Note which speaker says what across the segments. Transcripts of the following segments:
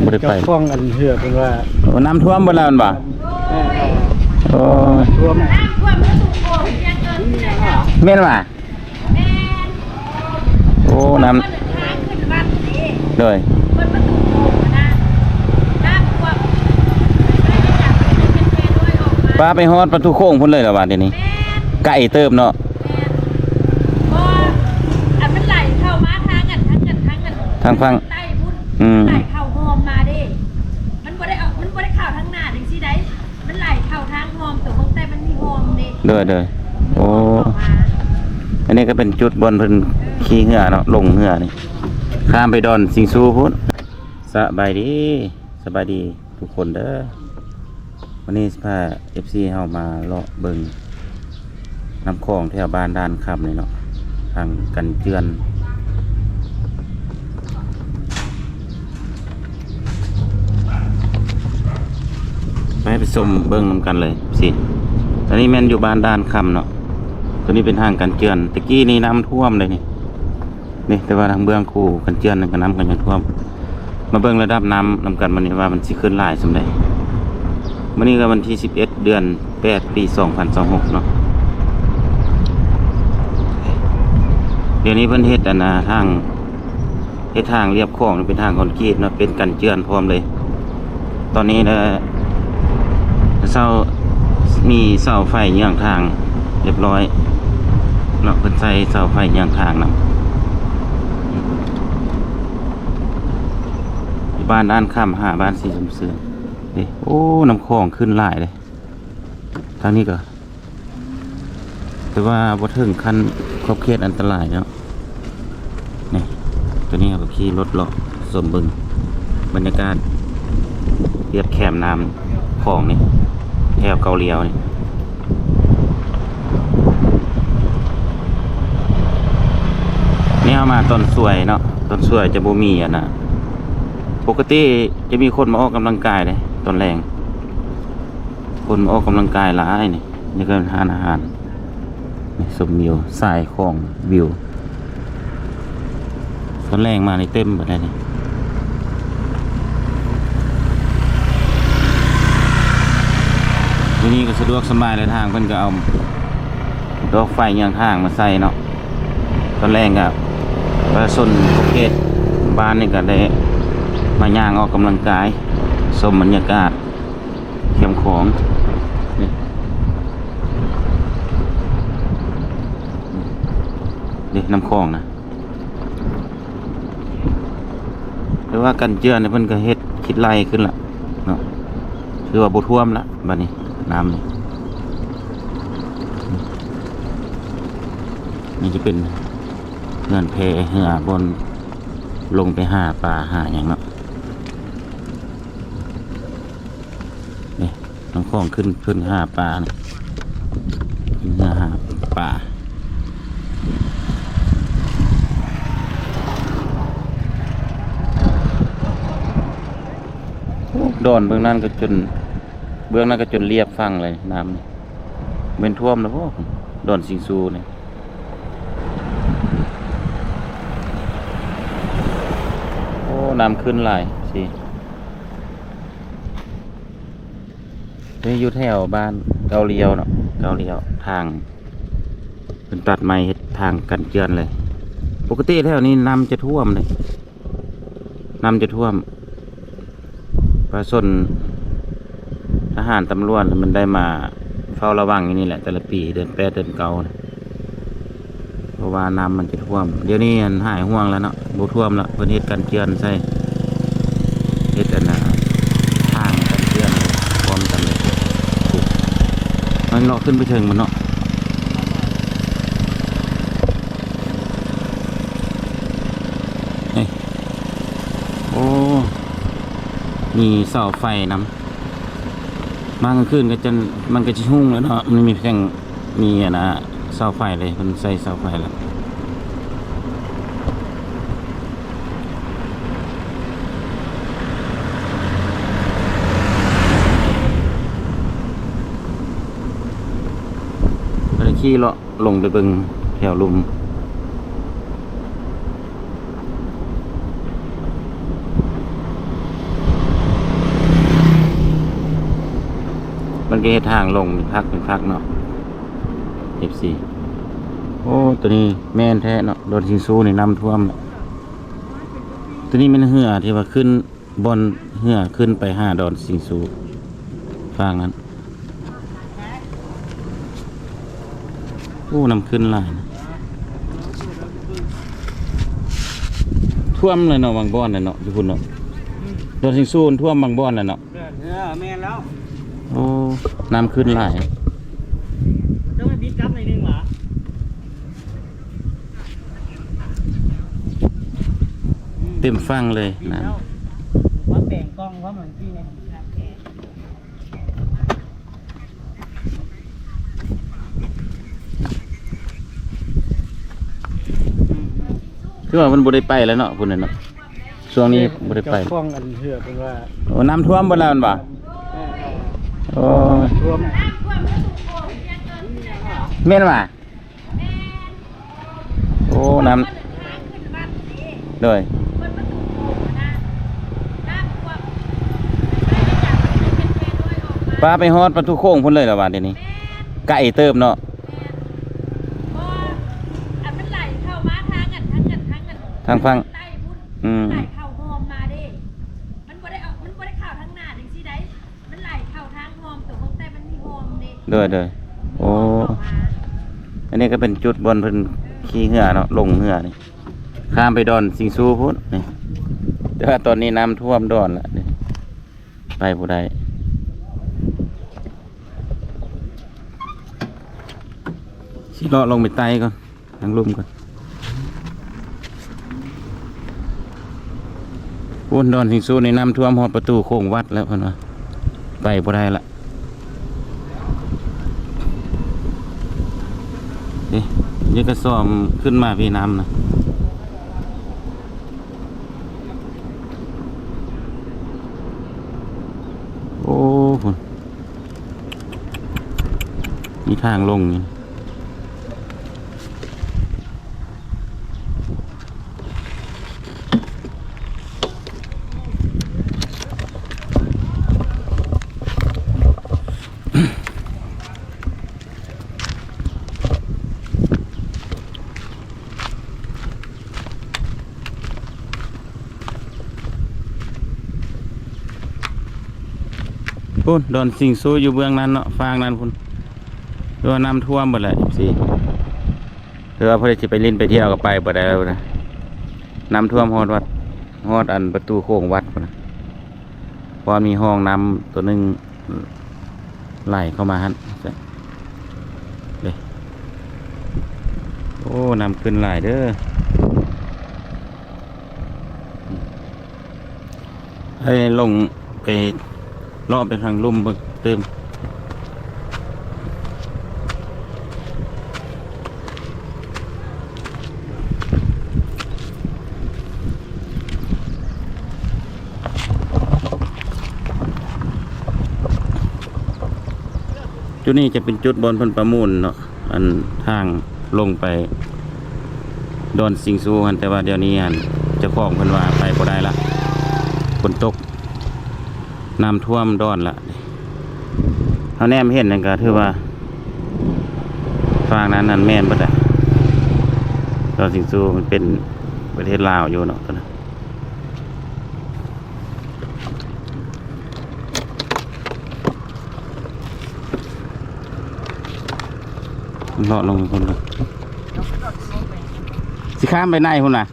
Speaker 1: บ่ได้ไป
Speaker 2: ฟ้องอันเหือเป็นว่า
Speaker 1: โอ้น้ำท่วมบ่แล้วมันบ่โอ้ย
Speaker 2: ท่วม
Speaker 1: แม่นว่ะโอ้น้ำเลย ป้าไปฮอดประตูโค้งพุ่นเลยเหรอวะเดี๋ยวนี้ไก่เติมเนาะ
Speaker 3: อันมันไหลเข้ามาทางกัน
Speaker 1: ทางฟัง
Speaker 3: ใต้บุญไหลเข้าหอมมาดิมันบ่ได้เข้าทางหน้าจังซี่ได้มันไหลเข้าทางหอมตัวของแต่มันมีหอมดิ
Speaker 1: เด้อโอ้อันนี้ก็เป็นจุดบนเพิ่นขี่เหือเนาะลงเหือนี่ข้ามไปดอนสิงซูพุ่นสบายดีทุกคนเด้อวันนี้พา FC เฮามาเลาะเบิ่งน้ำคลองแถวบ้านด้านค่ำนี่เนาะทางกันเจือนไปชมเบิ่งนำกันเลยสิตอนนี้แม่นอยู่บ้านด้านค่ำเนาะตัวนี้เป็นทางกันเจือนตะกี้นี่น้ำท่วมเลยนี่แต่ว่าทางเบื้องคู่กันเจือนนั่นก็น้ำกันยังท่วมมาเบิ่งระดับน้ำนำกันวันนี้ว่ามันสิขึ้นหลายสำใดวันนี้ก็วันที่11 เดือน 8 ปี 2026เนาะเดี๋ยวนี้เพิ่นเฮ็ดทางเรียบคลองเป็นทางคอนกรีตเนาะเป็นกันเจือนพร้อมเลยตอนนี้มีเสาไฟเยื้องทางเรียบร้อยเนาะเพิ่นใส่เสาไฟเยื้องทางนำบ้านด้านข้ามหาบ้านสีชมเสือนี่โอ้น้ำคลองขึ้นหลายเลยทางนี้ก็แต่ว่าบ่ถึงขั้นขอบเขตอันตรายเนาะนี่ตัวนี้ก็ขี่รถเลาะสมบึงบรรยากาศเรียบแคมน้ำคลองนี่แถวเกาเลียวนี่เอามาต้นสวยเนาะต้นสวยจะบ่มีปกติจะมีคนมาออกกำลังกายเลยตอนแรงคนมาออกกำลังกายหลายนี่ก็ทานอาหารนี่สมวิวสายของวิวตอนแรงมาในเต็มหมดเลยทีนี้ก็สะดวกสบายเลยทางเพิ่นก็เอาดอกไฟยางทางมาใส่เนาะตอนแรกก็ประชาชนประเภทบ้านนี่ก็ได้มาย่างออกกำลังกายชมบรรยากาศเข้มของนี่น้ำคลองนะหรือว่ากันเจือนเนี่ยเพิ่นก็เฮ็ดคิดไล่ขึ้นละเนาะคือว่าบ่ท่วมละบัดนี้น้ำนี่จะเป็นเงินเพเหือบนลงไปหาปลาหาอย่างเนาะนี่น้ำคลองขึ้นหาปลาเนี่ยขึ้นหาปลาดอนเบื้องนั้นก็จนเรียบฟังเลยน้ำเป็นท่วมแล้วพวกดอนสิงซูเนี่ยโอ้น้ำขึ้นหลายสินี่อยู่แถวบ้านเกาเลียวเนาะเกาเลียวทางเป็นตัดไม้เฮ็ดทางกันเจือนเลยปกติแถวนี้น้ำจะท่วมเลยประชาชนทหารตำรวจมันได้มาเฝ้าระวังอย่างนี้แหละแต่ละปีเดือน8 เดือน9เพราะว่าน้ำมันจะท่วมเดี๋ยวนี้หายห่วงแล้วเนาะบ่ท่วมแล้วเพิ่นเฮ็ดกันเจือนใส่เฮ็ดทางกันเจือนพร้อมกันเลยมันเลาะขึ้นไปถึงมันเนาะโอ้มีเสาไฟน้ำมากลางคืนมันก็จะหุ่งแล้วเนาะมันมีเพียงมีเสาไฟเลยมันใส่เสาไฟแล้วก็ขี่เลาะลงไปเบิ่งแถวลุม มันก็เฮ็ดทางลงเป็นพักเนาะ FC โอ้ตัวนี้แม่นแท้เนาะโดนสิงซูนี่น้ำท่วมตัวนี้มันเหือที่ว่าขึ้นบนเหือขึ้นไปหาดอนสิงซูฟังนั้นโอ้น้ำขึ้นหลายนะท่วมเลยเนาะบางบ่อนเลยเนาะอยู่พุ่นเนาะโดนสิงซูนท่วมบางบ่อนเลยเนาะ
Speaker 2: แม่นแล้ว
Speaker 1: โอ้น้ำขึ้นหลาย
Speaker 2: จะไม่บิดกลับในนึงหรอ
Speaker 1: เต็มฟังเลยน้
Speaker 2: ว่าแบ่งกล้องว่าเหมือนที่เนี่ย
Speaker 1: ำคือว่ามันบ่ได้ไปแล้วเนาะพุ่นน่ะเนาะช่วงนี้บ่ได้ไป
Speaker 2: กล้องอันเหือเป็นว่า
Speaker 1: โอ้น้ำท่วมบ่แล้วมันบ่โอ้ย
Speaker 2: รวม
Speaker 1: แม่นบ่โอ้น้ำโดยปลาไปฮอดประตูโค้งพุ่นเลยเหรอวะเดี๋ยวนี้ไก่เติบเนาะทางฟัง
Speaker 3: ไหลเข้าหอมมาเด้มันบ่ได้เข้าทางหน้าจังซี่ได้มันไหลเข้าทางหอมตัวของแต่มันมีหอมเด้
Speaker 1: โดยโอ้อันนี้ก็เป็นจุดบนเพิ่นขี่เหือเนาะลงเหือนี่ข้ามไปดอนสิงซูพุ่นนี่แต่ว่าตอนนี้น้ำท่วมดอนละนี่ไปบ่ได้สิเลาะลงไปไต่ก่อนทางลุ่มก่อนพุ่นดอนสิงซูในน้ำท่วมฮอดประตูโค้งวัดแล้วเพิ่นว่าไปบ่ได้ละนี่ก็ซ้อมขึ้นมาพี่น้ำนะโอ้พุ่นมีทางลงนี่พุ่นดอนสิงซูอยู่เบื้องนั้นเนาะฟางนั้นพุ่นเรือน้ำท่วมหมดเลยสิเรือพอจะไปลินไปเที่ยวก็ไปบ่ได้แล้วนะน้ำท่วมฮอดวัดฮอดอันประตูโค้งวัดพุ่นนะเพราะมีห้องน้ำตัวนึงไหลเข้ามาฮั่นเลยโอ้น้ำขึ้นหลายเด้อให้ลงไปรอบไปทางลุ่มเบิกเติมจุดนี้จะเป็นจุดบนเพิ่นประมูลเนาะอันทางลงไปดอนสิงซูกันแต่ว่าเดี๋ยวนี้อันเจ้าของเพิ่นว่าไปบ่ได้ละฝนตกน้ำท่วมดอนละเขาแนมเห็นนั่นก็ถือว่าฟางนั้นแม่นบ่ได้ดอนสิงซูมันเป็นประเทศลาวอยู่เนาะตอนนั้นเลาะลงคนละสิข้ามไปไหนคุณน่ะ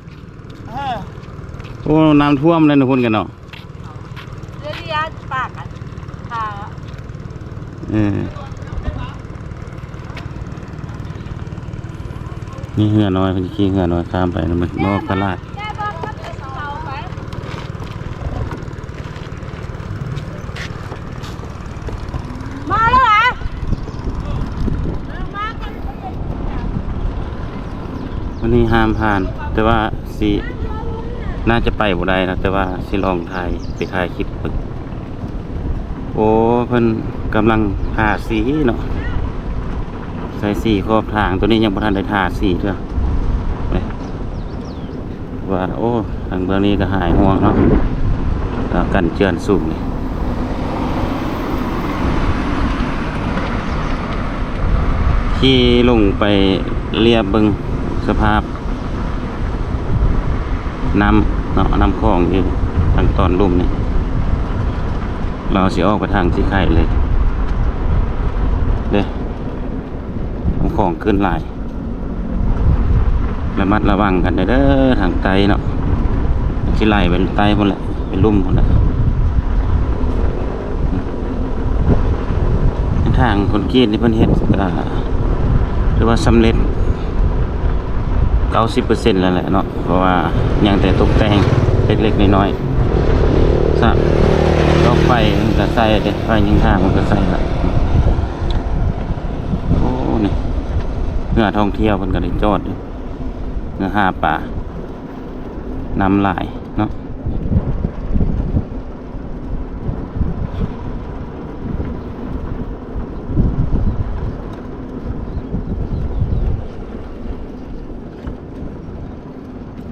Speaker 1: โอ้น้ำท่วมเลยนะคุณกันเนาะ
Speaker 3: เรียปากค่ะ
Speaker 1: นี่เหือน้อยเขาจะขี่เหือน้อยข้ามไปนะมันนอกตลาด
Speaker 3: มาแล้วเหรอ
Speaker 1: วันนี้ห้ามผ่านแต่ว่าสิน่าจะไปบ่ได้นะแต่ว่าสิลองถ่ายไปถ่ายคลิปฝึกโอ้เพิ่นกำลังทาสีเนาะใส่สีครอบทางตัวนี้ยังบ่ทันได้ทาสีเด้อว่าโอ้ทางเบื้องนี้ก็หายห่วงเนาะกันเจือนสูงนี่ ขี่ลงไปเรียบเบิงสภาพน้ำเนาะน้ำคลองอยู่ทางตอนลุ่มนี่เราสิออกไปทางที่ไข่เลยเด้น้ำคลองขึ้นหลายระมัดระวังกันเด้อทางไตเนาะที่ไหลเป็นไตหมดแหละเป็นลุ่มหมดแหละทางคนกรีดที่เพิ่นเฮ็ดก็ถือว่าสำเร็จ 90% แล้วแหละเนาะเพราะว่ายังแต่ตกแต่งเล็กๆน้อยๆซะดอกไฟมันก็ใส่เด้ไฟยิงทางมันก็ใส่ละโอ้นี่เรือท่องเที่ยวเพิ่นก็ได้จอดอยู่เรือหาป่าน้ำหลายเนาะ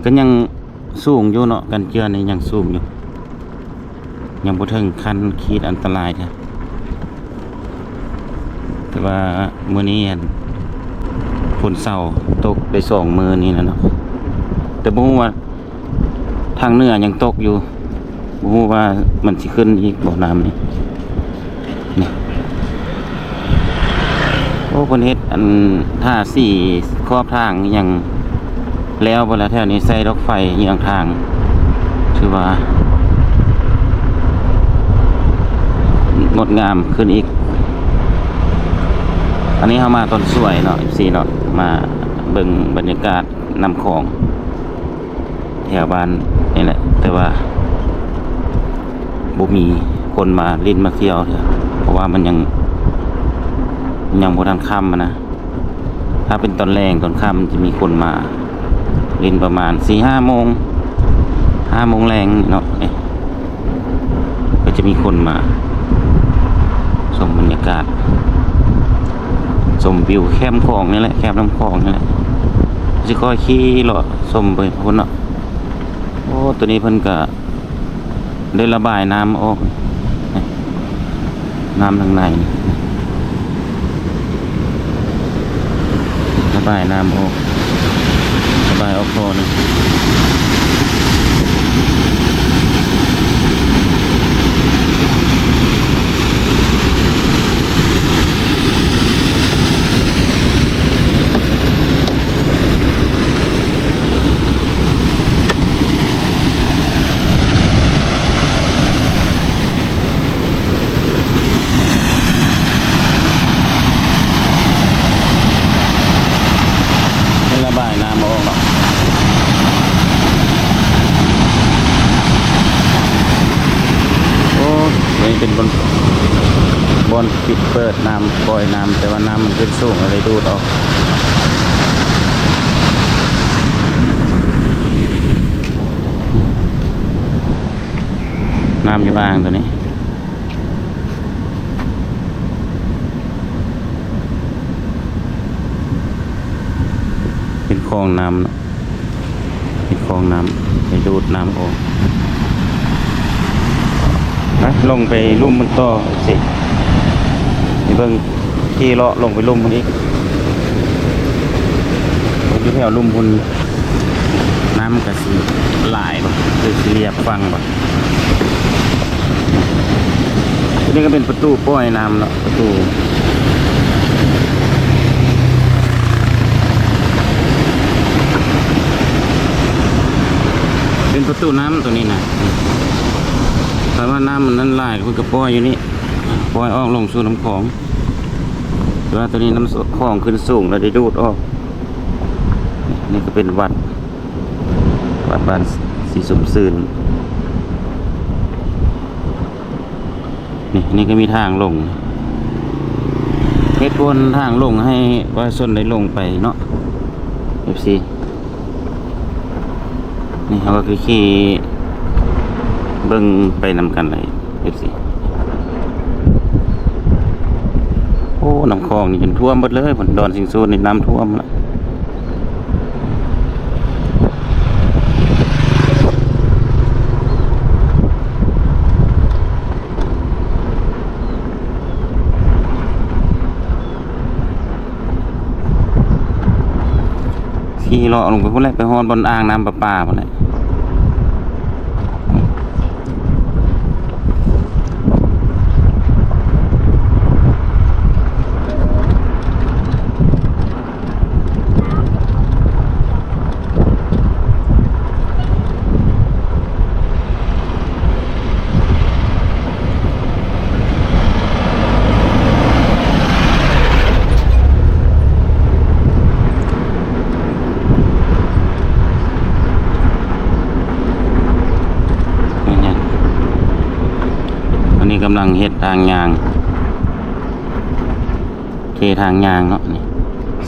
Speaker 1: ก็ยังสูงอยู่เนาะกันเจือนี่ยังสูงอยู่ยังบ่ถึงขั้นขีดอันตรายนะแต่ว่ามื้อนี้ฝนเศร้าตกได้2 มื้อนี้นะเนาะแต่บ่ฮู้ว่าทางเหนือยังตกอยู่บ่ฮู้ว่ามันสิขึ้นอีกบ่น้ำนี่โอ้เพิ่นเฮ็ดอันท่าสี่ขอบทางยังแล้วเวลาแถวนี้ใส่ดอกไฟเยียงทางถือว่างดงามขึ้นอีกอันนี้เข้ามาต้นสวยเนาะ14เนาะมาเบิ่งบรรยากาศนำของแถวบ้านนี่แหละแต่ว่าบ่มีคนมาลิ้นมาเที่ยวเพราะว่ามันยังบ่ทันค่ำนะถ้าเป็นตอนแรงตอนค่ำจะมีคนมาลินประมาณ 4-5 โมง 5 โมงแรงเนาะก็จะมีคนมาชมบรรยากาศชมวิวแคมป์คลองนี่แหละแคมป์น้ำคลองนี่แหละจะค่อยขี่เลาะชมไปพุ่นเนาะโอ้ตัวนี้เพิ่นก็ได้ระบายน้ำออกน้ำทางในระบายน้ำออกระบายออกโคลนระบายน้ำออกเนาะโอ้ยเป็นบนปิดเปิดน้ำปล่อยน้ำแต่ว่าน้ำมันขึ้นสูงอะไรดูดออกน้ำอยู่บ้างตัวนี้เป็นคลองน้ำเนาะเป็นคลองน้ำไปดูดน้ำออกลงไปลุ่มมันต่อสินี่เบิ่งที่เลาะลงไปลุ่มมันอีกอยู่แถวลุ่มพุ่นน้ำกระสีหลายบ่คือเรียบฟังบ่นี่ก็เป็นประตูปล่อยน้ำเนาะประตูเป็นประตูน้ำตัวนี้นะแต่ว่าน้ำมันนั้นไหลเพิ่นก็ปล่อยอยู่นี่ปล่อยออกลงสู่น้ำคลองแต่ว่าตัวนี้น้ำคลองขึ้นสูงแล้วได้ดูดออกนี่ก็เป็นวัดบ้านสีสมซื่นนี่ก็มีทางลงเฮ็ดบนทางลงให้ประชาชนได้ลงไปเนาะ FC นี่เขาก็คือขี่เบิ่งไปนำกันเลย FC โอ้น้ำคลองนี่จนท่วมหมดเลยผลดอนสิงสูนนี่น้ำท่วมแล้ว ขี่เลาะลงไปพุ่นแหละไปฮอนบนอ่างน้ำประปาพุ่นแหละอันนี้กำลังเฮ็ดทางยางเททางยางเนาะนี่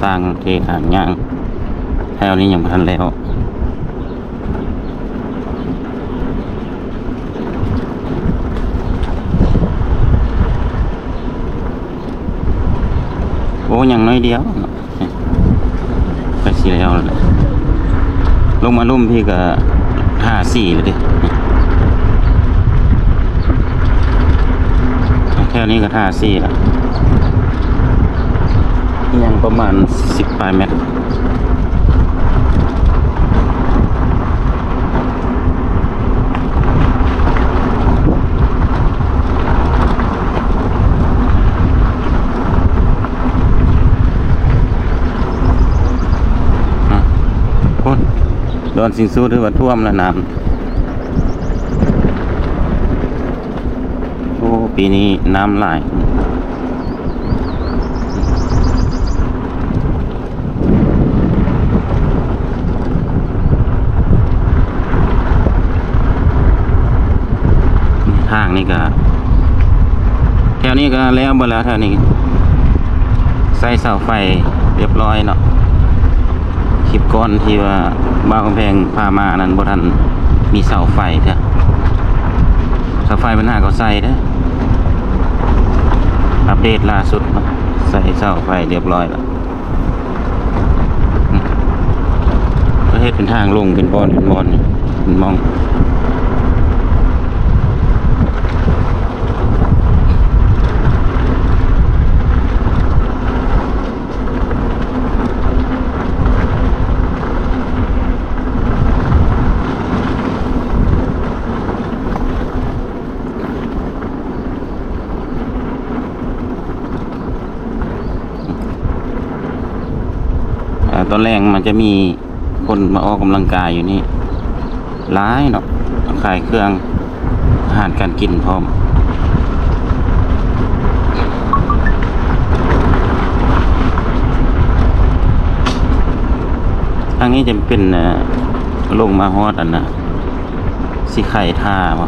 Speaker 1: สร้างเททางยางแถวนี้ยังบ่ทันแล้วโอ้ยังน้อยเดียวเนาะไปสิแล้วแหละลงมาลุ่มพี่ก็54แล้วดิแค่นี้ก็54แล้วยังประมาณ10 ปลายเมตรโดนสิ่งสู้ถือว่าท่วมแล้วน้ำโอ้ปีนี้น้ำไหลทางนี้ก็แถวนี้ก็แล้วหมดแล้วแถวนี้ใส่เสาไฟเรียบร้อยเนาะคลิปก่อนที่ว่าบ้านกำแพงพามานั้นบ่ทันมีเสาไฟเถอะเสาไฟมันหาเขาใส่เด้ออัปเดตล่าสุดเนาะใส่เสาไฟเรียบร้อยแล้วประเทศเป็นทางลงเป็นบอนเป็นมองตอนแรกมันจะมีคนมาออกกำลังกายอยู่นี่ร้ายเนาะขายเครื่องอาหารการกินพร้อมทางนี้จะเป็นลงมาฮอดอันน่ะสิไข่ท่าบ่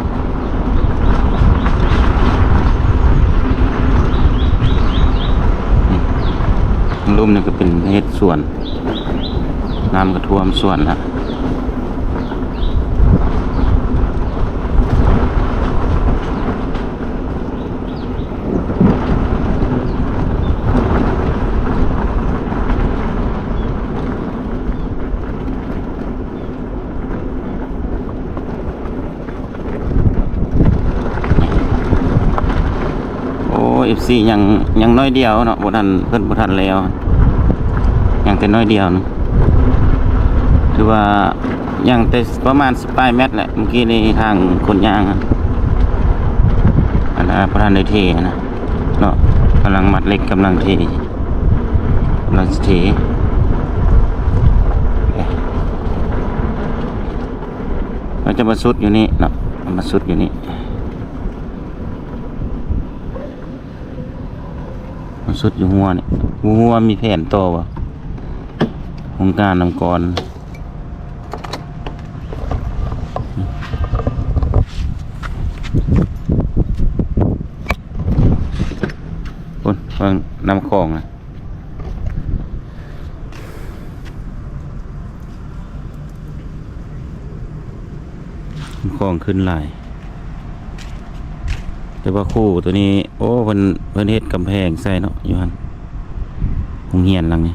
Speaker 1: รูปนี่ก็เป็นเฮ็ดสวนน้ำก็ท่วมสวนละโอ้FCยังน้อยเดียวเนาะบ่ทันเพิ่นบ่ทันแล้วยังแต่น้อยเดียวนะถือว่ายังแต่ประมาณ10 ปลายเมตรแหละเมื่อกี้ในทางคนยางอันนั้นประธานได้เทนะเนาะกำลังมัดเล็กกำลังเทกำลังเทเราจะมาสุดอยู่นี่เนาะมาสุดอยู่นี่มาสุดอยู่หัวนี่หัวมีแผนต่อวะองค์การนำกรคนฟังนำคลองนะคลองขึ้นไหลแต่ว่าคู่ตัวนี้โอ้เพิ่นเฮ็ดกำแพงใส่เนาะอยู่หั่นโรงเรียนหลังนี้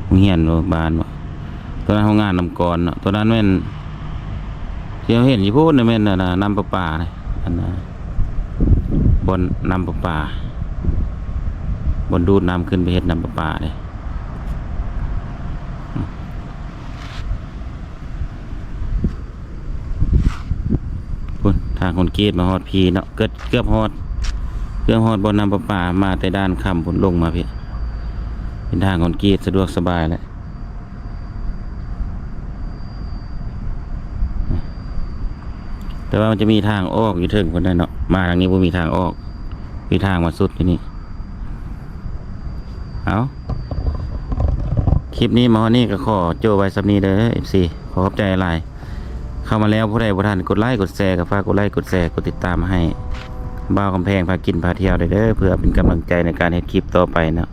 Speaker 1: โรงเรียนบ้านบ่ตัวนั้นโรงงานนำกรเนาะตัวนั้นแม่นที่เราเห็นอยู่พูดน่ะแม่นน่ะน้ำประปาเลยอันน่ะบนน้ำประปาบนดูดน้ำขึ้นไปเฮ็ดน้ำประปาเลย างคนกรีดมาฮอดพีเนาะเกือบฮอดบ่อน้ำประปามาแต่ด้านค่ำพุ่นลงมาพี่เป็นทางคนกรีดสะดวกสบายแหละแต่ว่ามันจะมีทางออกอยู่เทิงคนนั้นเนาะมาทางนี้บ่มีทางออกมีทางมาสุดที่นี่เอาคลิปนี้มาวันนี้ก็ขอโจไว้สำนีเด้อ FC ขอขอบใจหลายเข้ามาแล้วผู้ใดบ่ทันกดไลค์กดแชร์ก็ฝากกดไลค์กดแชร์กดติดตามให้บ่าวกำแพงพากินพาเที่ยวได้เด้อเพื่อเป็นกำลังใจในการเฮ็ดคลิปต่อไปเนาะ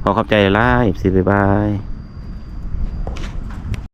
Speaker 1: ขอขอบใจหลาย FC บ๊ายบาย